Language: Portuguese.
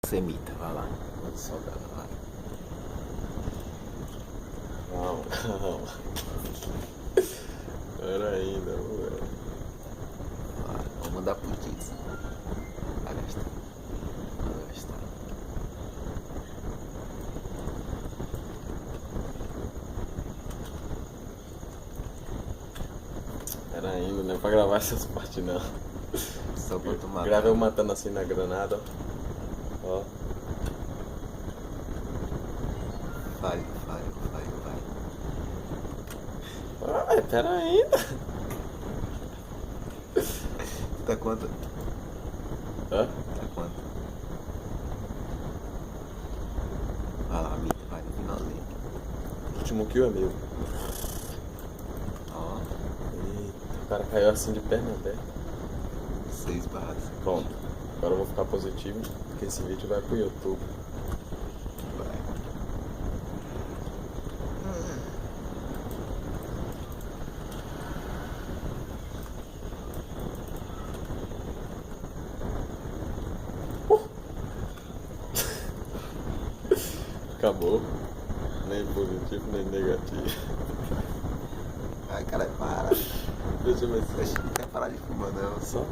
Semita, vai lá. Muito salgado, vai. Calma, calma. Pera ainda, velho. Vai, vamos mandar pro Kids. Vai gastar. Vai gastar. Pera ainda, não é pra gravar essas partes não. Só pra tu matar. Grava eu matando assim na granada, ó. Vai. Ai, pera ainda. Tá quanto? Hã? Tá quanto? Vai lá, Mita, vai no finalzinho. O último kill é meu. Ó, Eita, o cara caiu assim de perna aberta. 6 barras. Pronto. Agora eu vou ficar positivo, porque esse vídeo vai pro YouTube. Vai. Acabou. Nem positivo, nem negativo. Ai, cara, para. Deixa eu ver se... Oxe, não quer parar de fumar, não. Só